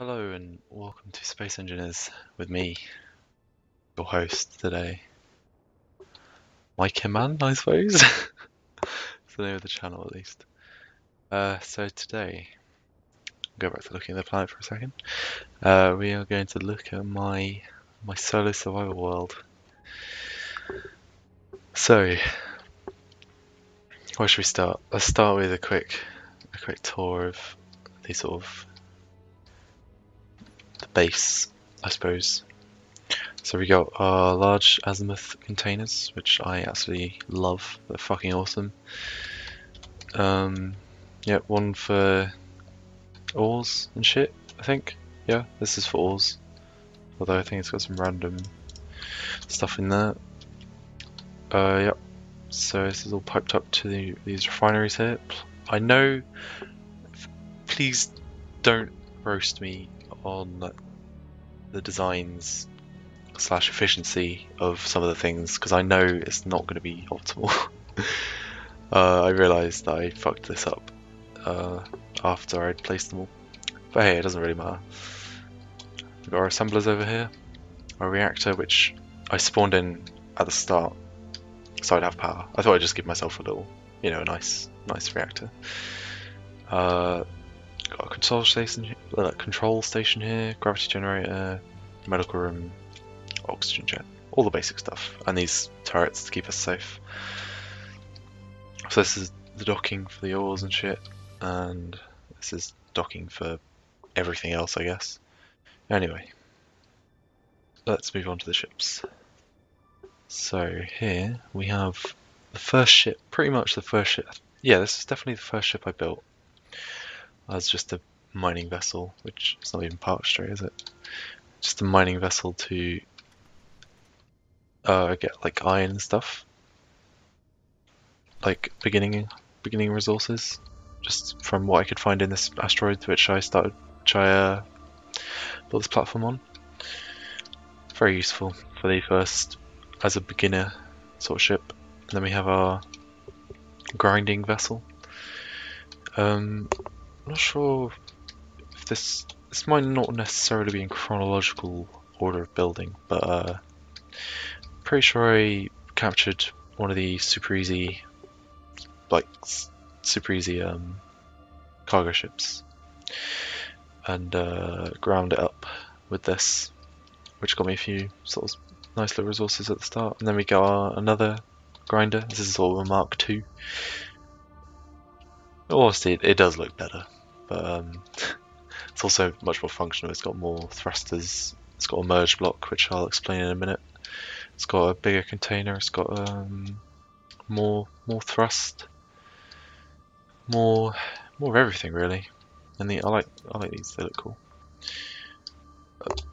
Hello and welcome to Space Engineers with me, your host today, Mike Man, I suppose. It's the name of the channel at least. So today, go back to looking at the planet for a second. We are going to look at my solo survival world. So, where should we start? Let's start with a quick tour of the sort of the base, I suppose. So we got our large azimuth containers, which I absolutely love. They're fucking awesome. Yeah, one for ores and shit, I think. Yeah, this is for ores. Although I think it's got some random stuff in there. Yep. So this is all piped up to these refineries here. I know. Please don't roast me on the designs / efficiency of some of the things, because I know it's not going to be optimal. I realised that I fucked this up after I'd placed them all. But hey, it doesn't really matter. We've got our assemblers over here. Our reactor, which I spawned in at the start, so I'd have power. I thought I'd just give myself a little, a nice reactor. Got a control station here, gravity generator, medical room, oxygen jet, all the basic stuff, and these turrets to keep us safe. So this is the docking for the ores and shit, and this is docking for everything else, I guess. Anyway, let's move on to the ships. So here we have the first ship, pretty much the first ship. Yeah, this is definitely the first ship I built. As just a mining vessel, which is not even parked straight, is it? Just a mining vessel to get like iron and stuff, like beginning resources, just from what I could find in this asteroid, which I built this platform on. Very useful for the first, as a beginner sort of ship. And then we have our grinding vessel. I'm not sure if this might not necessarily be in chronological order of building, but pretty sure I captured one of the super easy cargo ships and ground it up with this, which got me a few sort of nice little resources at the start. And then we got another grinder. This is sort of a Mark II. Honestly, it does look better, but it's also much more functional. It's got more thrusters. It's got a merge block, which I'll explain in a minute. It's got a bigger container. It's got more thrust, more of everything really. And I like these. They look cool.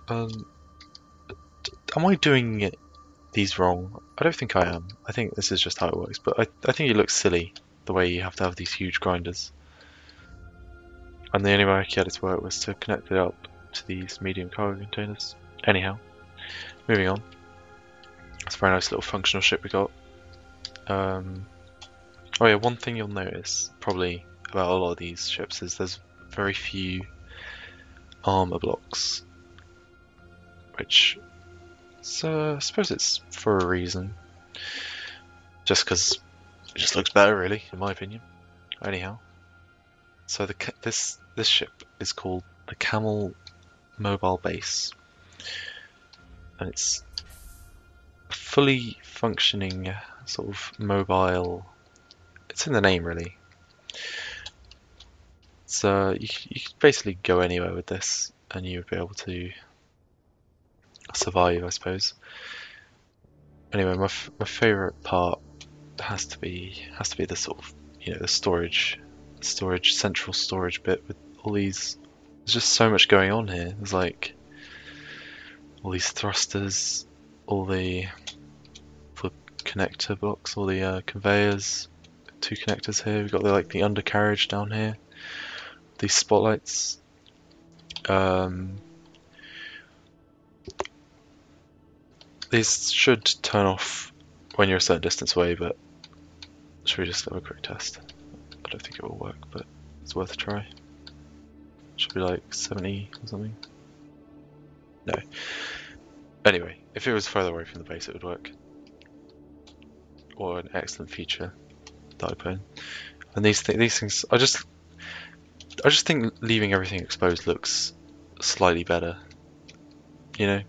Am I doing these wrong? I don't think I am. I think this is just how it works. But I think it looks silly the way you have to have these huge grinders. And the only way I could get it to work was to connect it up to these medium cargo containers. Anyhow, moving on. It's a very nice little functional ship we got. Oh yeah, one thing you'll notice probably about a lot of these ships is there's very few armor blocks, which I suppose it's for a reason. Just because it just looks better, really, in my opinion. Anyhow, so this ship is called the Camel Mobile Base, and it's a fully functioning sort of mobile. It's in the name, really. So you could basically go anywhere with this, and you would be able to survive, I suppose. Anyway, my favorite part has to be the sort of the central storage bit with all these. There's just so much going on here. There's like all these thrusters, all the connector blocks, all the conveyors. Two connectors here. We've got the undercarriage down here. These spotlights. These should turn off when you're a certain distance away, but should we just have a quick test? I don't think it will work, but it's worth a try. Should be like 70 or something. No. Anyway, if it was further away from the base, it would work. Or an excellent feature that I put in. And these things, I just think leaving everything exposed looks slightly better. You know,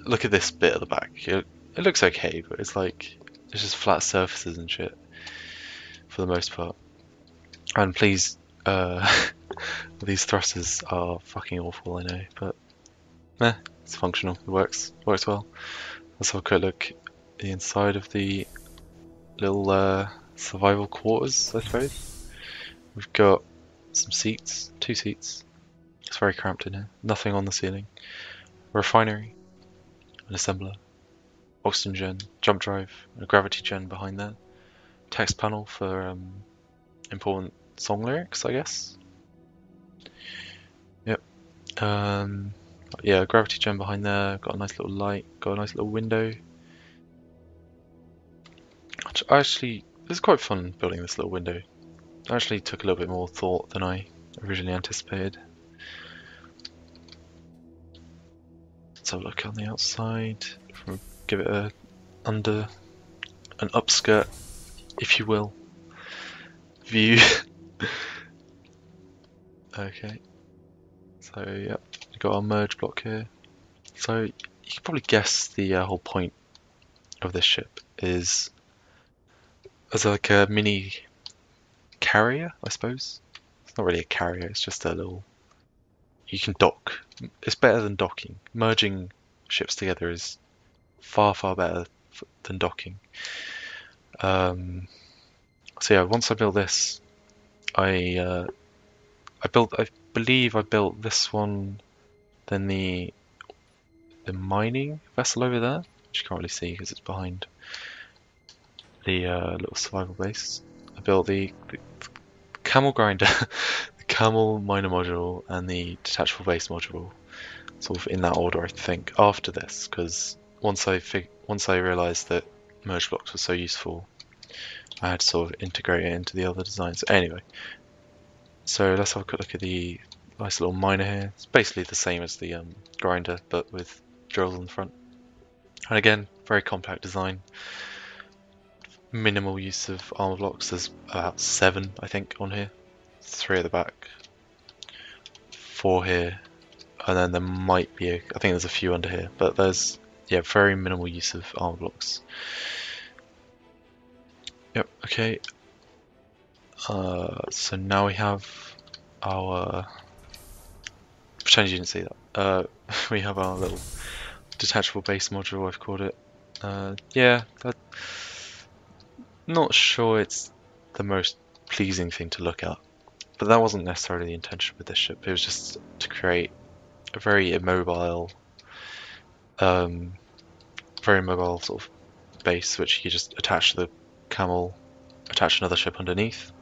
look at this bit at the back. It looks okay, but it's like it's just flat surfaces and shit for the most part. And please, these thrusters are fucking awful, I know, but it's functional. It works well. Let's have a quick look at the inside of the little survival quarters, I suppose. We've got some seats, 2 seats. It's very cramped in here. Nothing on the ceiling. A refinery, an assembler, oxygen gen, jump drive, a gravity gen behind there. Text panel for important song lyrics, I guess. Yep. Yeah, gravity gen behind there. Got a nice little light. Got a nice little window. Actually, it was quite fun building this little window. I actually took a little bit more thought than I originally anticipated. Let's have a look on the outside. Give it an upskirt, if you will, view. Okay. So yep, we've got our merge block here. So you can probably guess the whole point of this ship is as like a mini carrier, I suppose. It's not really a carrier, it's just a little... You can dock. It's better than docking. Merging ships together is far better than docking. So yeah, once I built this, I believe I built this one, then the mining vessel over there, which you can't really see because it's behind the little survival base. I built the camel grinder, the camel miner module, and the detachable base module, sort of in that order, I think. After this, because once I realised that merge blocks were so useful, I had to sort of integrate it into the other designs. Anyway, so let's have a quick look at the nice little miner here. It's basically the same as the grinder, but with drills on the front. And again, very compact design. Minimal use of armor blocks. There's about 7, I think, on here. 3 at the back, 4 here, and then there might be I think there's a few under here, but there's very minimal use of armor blocks. Yep. Okay. So now we have our... Pretend you didn't see that. We have our little detachable base module, I've called it. Yeah, not sure it's the most pleasing thing to look at, but that wasn't necessarily the intention with this ship. It was just to create a very immobile sort of base, which you just attach to the camel, attach another ship underneath.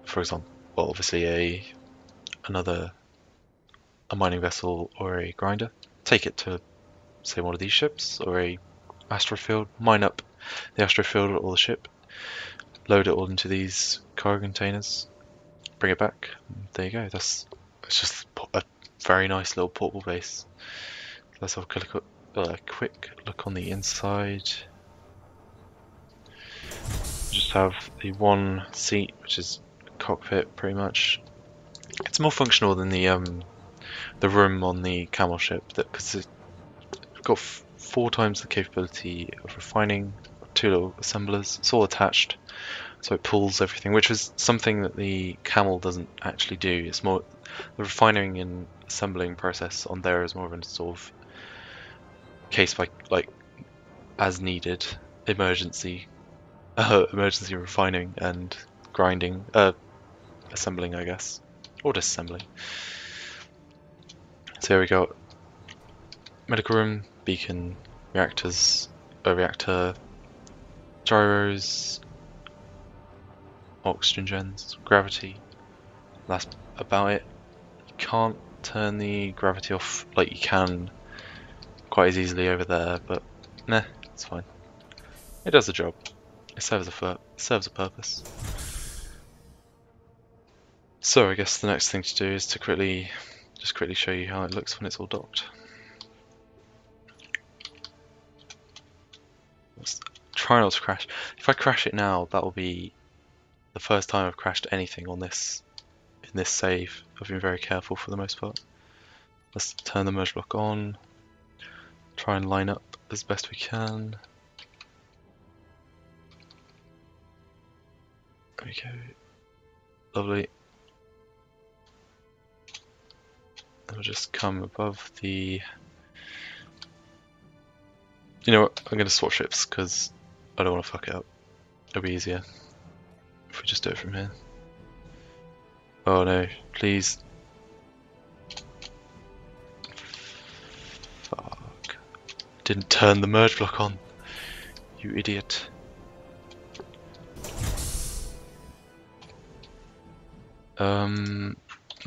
For example, well, obviously a mining vessel or a grinder. Take it to, say, one of these ships or a astrofield. Mine up the astrofield or the ship. Load it all into these cargo containers. Bring it back. There you go. It's just a very nice little portable base. Let's have a quick look on the inside. Just have the one seat, which is a cockpit, pretty much. It's more functional than the room on the camel ship, because it's got 4 times the capability of refining. 2 little assemblers. It's all attached, so it pulls everything, which is something that the camel doesn't actually do. It's more the refining and assembling process on there is more of a sort of case by as needed emergency refining and grinding, assembling, I guess, or disassembling. So here we go. Medical room, beacon, reactors, reactor, gyros, oxygen gens, gravity. That's about it. You can't turn the gravity off like you can quite as easily over there, but nah, it's fine. It does the job. It serves a purpose. So I guess the next thing to do is to quickly show you how it looks when it's all docked. Let's try not to crash. If I crash it now, that will be the first time I've crashed anything on this in this save. I've been very careful for the most part. Let's turn the merge block on. Try and line up as best we can. There we go. Lovely. And we'll just come above the... You know what? I'm going to swap ships because I don't want to fuck it up. It'll be easier if we just do it from here. Oh no, please. Fuck. Didn't turn the merge block on. You idiot.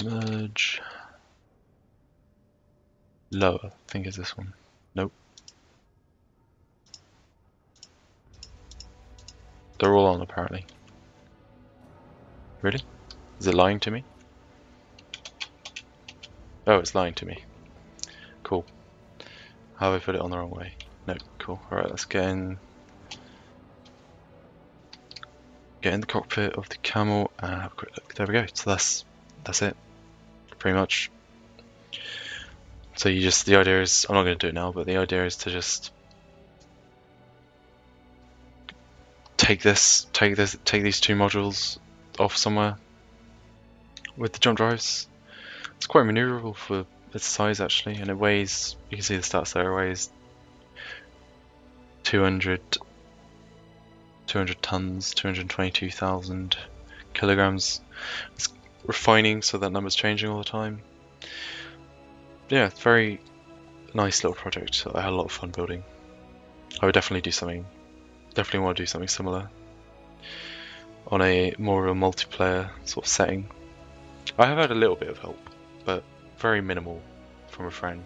Merge. Lower, I think is this one. Nope. They're all on apparently. Really? Is it lying to me? Oh, it's lying to me. Cool. How have I put it on the wrong way? No, cool. Alright, let's get in the cockpit of the Camel and have a quick look. There we go. So that's it. Pretty much. So the idea is, I'm not going to do it now, but the idea is to just take these two modules off somewhere with the jump drives. It's quite maneuverable for its size actually, and it weighs, you can see the stats there, it weighs 200 tons, 222,000 kilograms. It's refining, so that number's changing all the time. Yeah, it's very nice little project that I had a lot of fun building. I would definitely want to do something similar on a more of a multiplayer sort of setting. I have had a little bit of help, but very minimal from a friend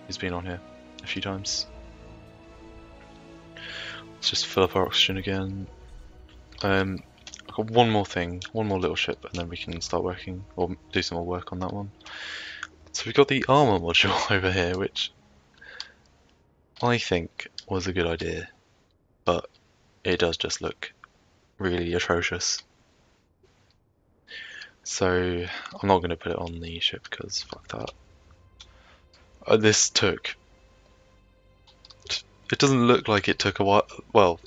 who's been on here a few times. Let's just fill up our oxygen again. I've got one more little ship, and then we can start working, or do some more work on that one. So we've got the armor module over here, which I think was a good idea, but it does just look really atrocious. So I'm not going to put it on the ship because fuck that. This took... It doesn't look like it took a while. Well,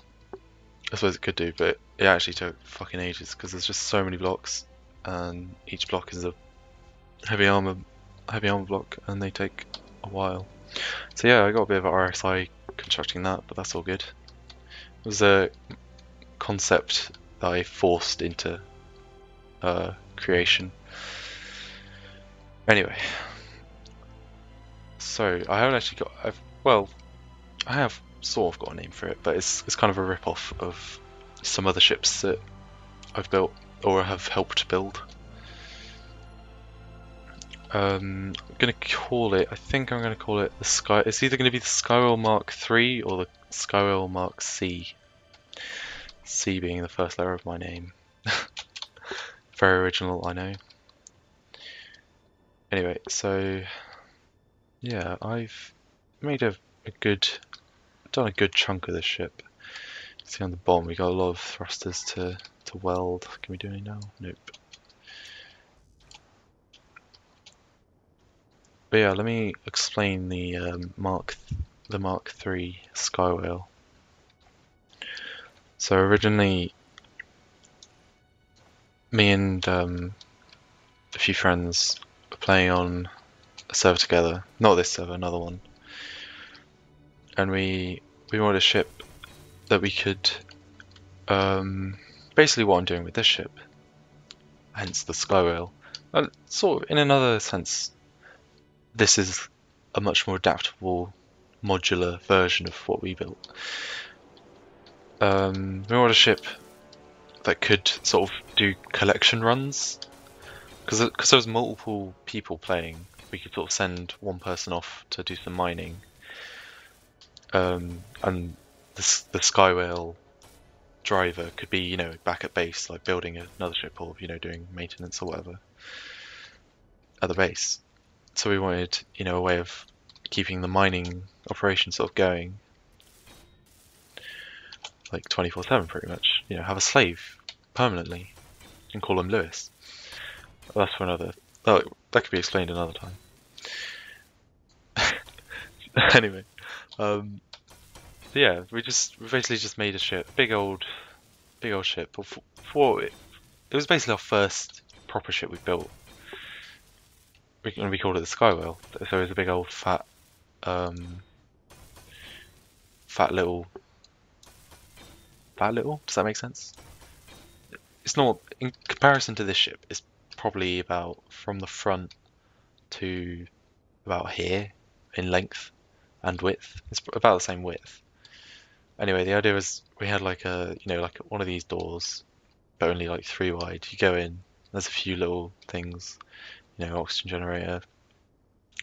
I suppose it could do, but it actually took fucking ages because there's just so many blocks, and each block is a heavy armor block, and they take a while. So yeah, I got a bit of RSI constructing that, but that's all good. It was a concept that I forced into creation. Anyway, so I haven't actually got. I have sort of got a name for it, but it's kind of a rip-off of some other ships that I've built or have helped build. I'm gonna call it. I think I'm gonna call it the Sky. It's either gonna be the Skywhale Mark III or the Skywhale Mark C. C being the first letter of my name. Very original, I know. Anyway, so yeah, I've made done a good chunk of this ship. See on the bottom we got a lot of thrusters to weld. Can we do any now? Nope. But yeah, let me explain the Mark III Skywhale. So originally, me and a few friends were playing on a server together. Not this server, another one. And we wanted a ship that we could, basically what I'm doing with this ship, hence the Skywhale. And sort of in another sense, this is a much more adaptable, modular version of what we built. We wanted a ship that could sort of do collection runs, because there was multiple people playing. We could sort of send one person off to do some mining. And the Skywhale driver could be, back at base, like building another ship or, doing maintenance or whatever at the base. So we wanted, a way of keeping the mining operation sort of going, like 24/7 pretty much. Have a slave permanently and call him Lewis. That's for another. Oh, that could be explained another time. Anyway, yeah, we basically just made a ship, big old ship. It was basically our first proper ship we built. We called it the Skywhale. So it was a big old fat little. Does that make sense? It's not, in comparison to this ship, it's probably about from the front to about here in length and width. It's about the same width. Anyway, the idea was we had like like one of these doors, but only like 3 wide. You go in, there's a few little things, oxygen generator.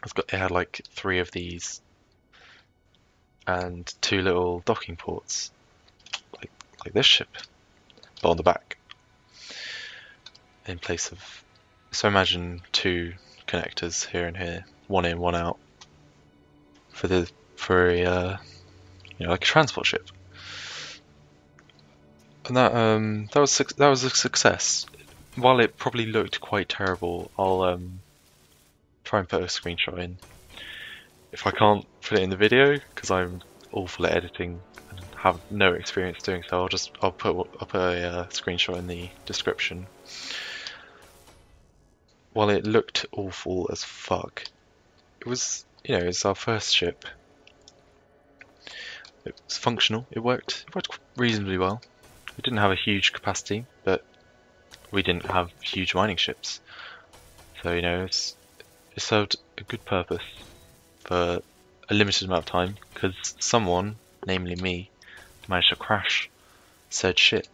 It had like 3 of these and 2 little docking ports, like this ship, but on the back. In place of, so imagine 2 connectors here and here, 1 in, 1 out, for a like a transport ship. And that was a success. While it probably looked quite terrible, I'll try and put a screenshot in. If I can't put it in the video because I'm awful at editing and have no experience doing so, I'll put a screenshot in the description. While it looked awful as fuck, it was it's our first ship. It was functional. It worked reasonably well. We didn't have a huge capacity, but we didn't have huge mining ships. So it served a good purpose for a limited amount of time, because someone, namely me, managed to crash said ship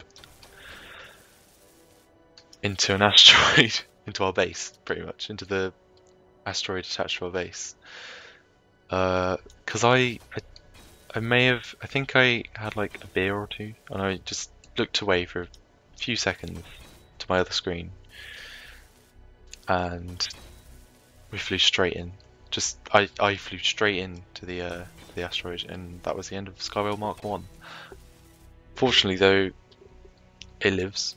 into an asteroid, into our base, pretty much, into the asteroid attached to our base. Because I think I had like a beer or 2, and I just looked away for a few seconds to my other screen, and we flew straight in. I flew straight into the asteroid, and that was the end of Skywhale Mark 1. Fortunately, though, it lives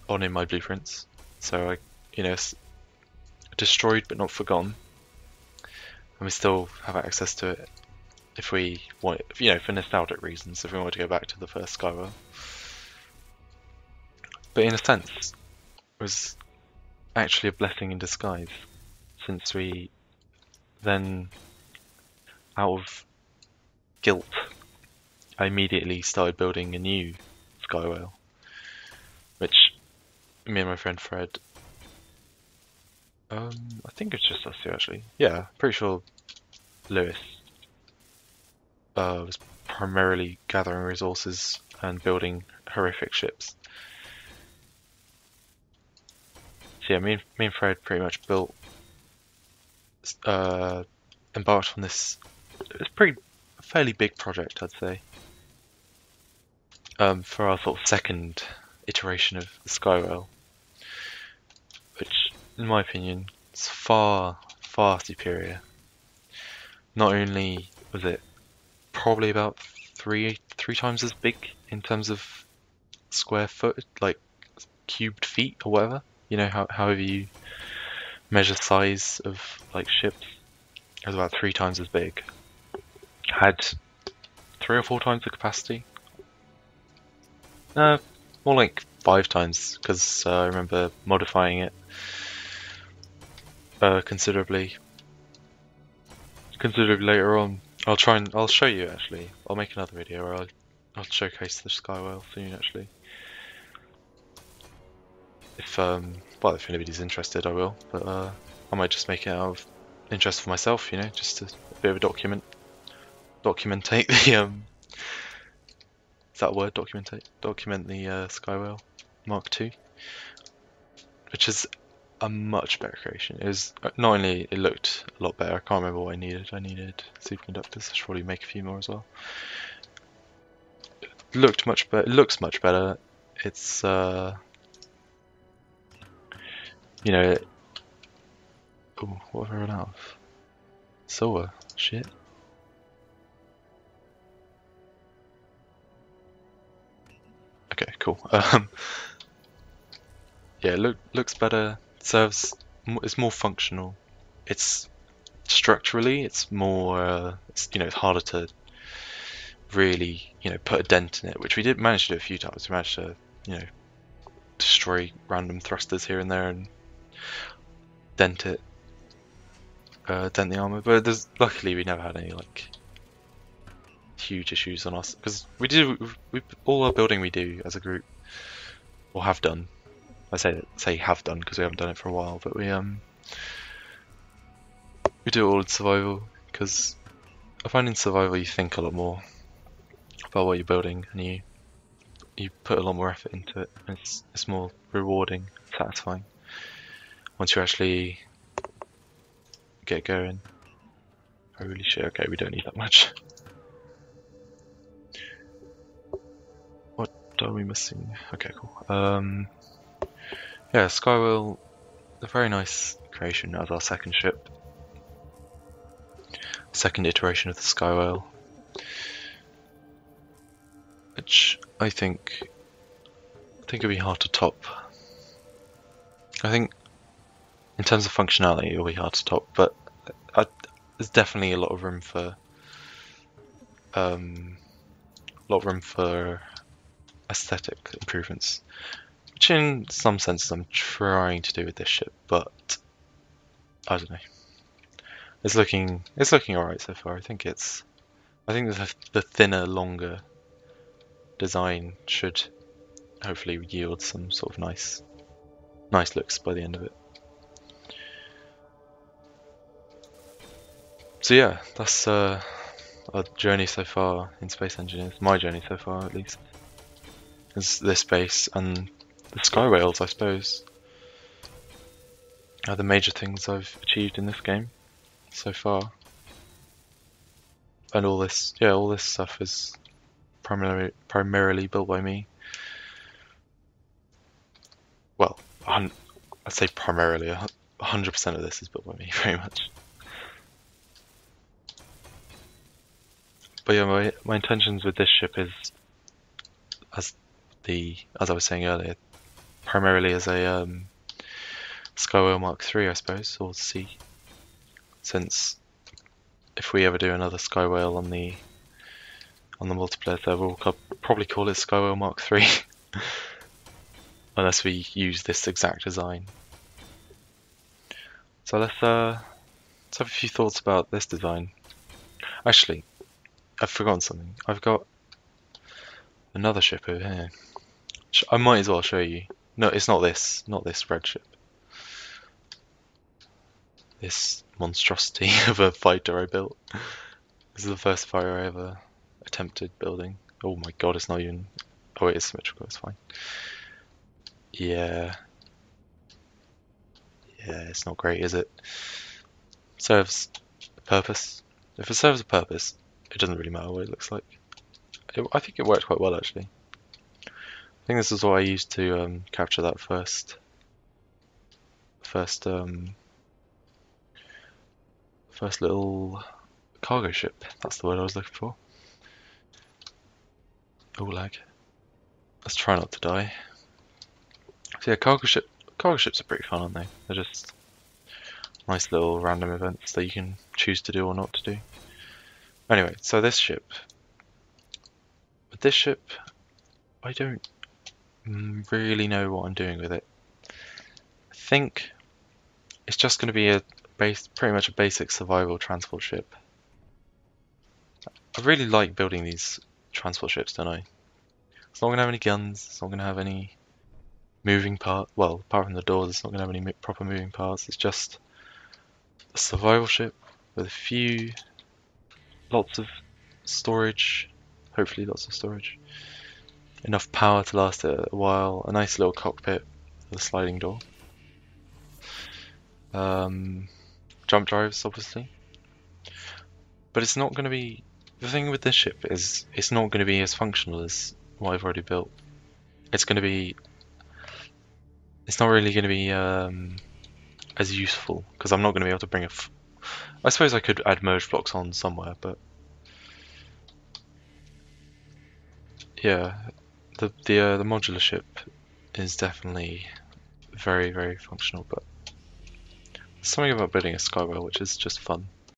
on in my blueprints, so it's destroyed but not forgotten, and we still have access to it if we want, for nostalgic reasons, if we want to go back to the first Skywhale. But in a sense, it was actually a blessing in disguise, since we then, out of guilt, I immediately started building a new Skywhale, which me and my friend Fred, I think it's just us 2 actually. Yeah, pretty sure Lewis was primarily gathering resources and building horrific ships. So yeah, me and Fred pretty much embarked on this. It's a fairly big project, I'd say, for our sort of second iteration of the Skywhale, which, in my opinion, is far, far superior. Not only was it probably about three times as big in terms of square foot, like cubed feet or whatever, however you measure size of like ships. It was about 3 times as big. Had 3 or 4 times the capacity. More like 5 times, because I remember modifying it considerably later on. I'll show you actually. I'll make another video where I'll showcase the Skywhale soon actually. If anybody's interested, I will. But I might just make it out of interest for myself, just a bit of a documentate the is that a word? Document the Skywhale Mark II, which is a much better creation. It was not only it looked a lot better. I can't remember what I needed. I needed superconductors. I should probably make a few more as well. looked much better. It looks much better. It's you know, ooh, what have I run out of? Silver. Shit. Okay, cool. Yeah, looks better. Serves. It's more functional. It's structurally, it's more. It's harder to really put a dent in it, which we did manage to do a few times. We managed to destroy random thrusters here and there and dent it, dent the armor. But luckily we never had any like huge issues on us because we all our building we do as a group or have done. I say have done because we haven't done it for a while, but we do it all in survival because I find in survival you think a lot more about what you're building and you put a lot more effort into it. And it's more rewarding, satisfying once you actually get going. Holy shit! Okay, we don't need that much. What are we missing? Okay, cool. Yeah, Skywhale, a very nice creation as our second ship. Second iteration of the Skywhale. Which I think it'll be hard to top. I think in terms of functionality it'll be hard to top, but there's definitely a lot of room for aesthetic improvements, which in some senses I'm trying to do with this ship, but I don't know. It's looking alright so far. I think the thinner, longer design should hopefully yield some sort of nice looks by the end of it. So yeah, that's our journey so far in Space Engineers. My journey so far, at least, is this base and the Skywhales, I suppose, are the major things I've achieved in this game so far. And all this stuff is primarily built by me. Well, I'd say primarily 100% of this is built by me, very much. But yeah, my intentions with this ship is, as I was saying earlier, primarily as a Skywhale Mark III, I suppose, or C. Since if we ever do another Skywhale on the multiplayer server, we'll probably call it Skywhale Mark III, unless we use this exact design. So let's have a few thoughts about this design. Actually, I've forgotten something. I've got another ship over here. I might as well show you. No, it's not this red ship. This monstrosity of a fighter I built. This is the first fighter I ever attempted building. Oh my god, it's not even... Oh wait, it's symmetrical, it's fine. Yeah, it's not great, is it? Serves a purpose. If it serves a purpose, it doesn't really matter what it looks like. I think it worked quite well, actually. I think this is what I used to capture that first little cargo ship. That's the word I was looking for. Oh, lag. Let's try not to die. So yeah, cargo ships are pretty fun, aren't they? They're just nice little random events that you can choose to do or not to do. Anyway, so with this ship, I don't really know what I'm doing with it. I think it's just going to be pretty much a basic survival transport ship. I really like building these transport ships, don't I? It's not going to have any guns, it's not going to have any moving parts. Well, apart from the doors, it's not going to have any proper moving parts. It's just a survival ship with lots of storage, hopefully lots of storage. Enough power to last it a while, a nice little cockpit with a sliding door. Jump drives, obviously. But it's not going to be... The thing with this ship is it's not going to be as functional as what I've already built. It's going to be. It's not really going to be as useful because I'm not going to be able to bring I suppose I could add merge blocks on somewhere, but yeah, the modular ship is definitely very functional. But there's something about building a skywell which is just fun.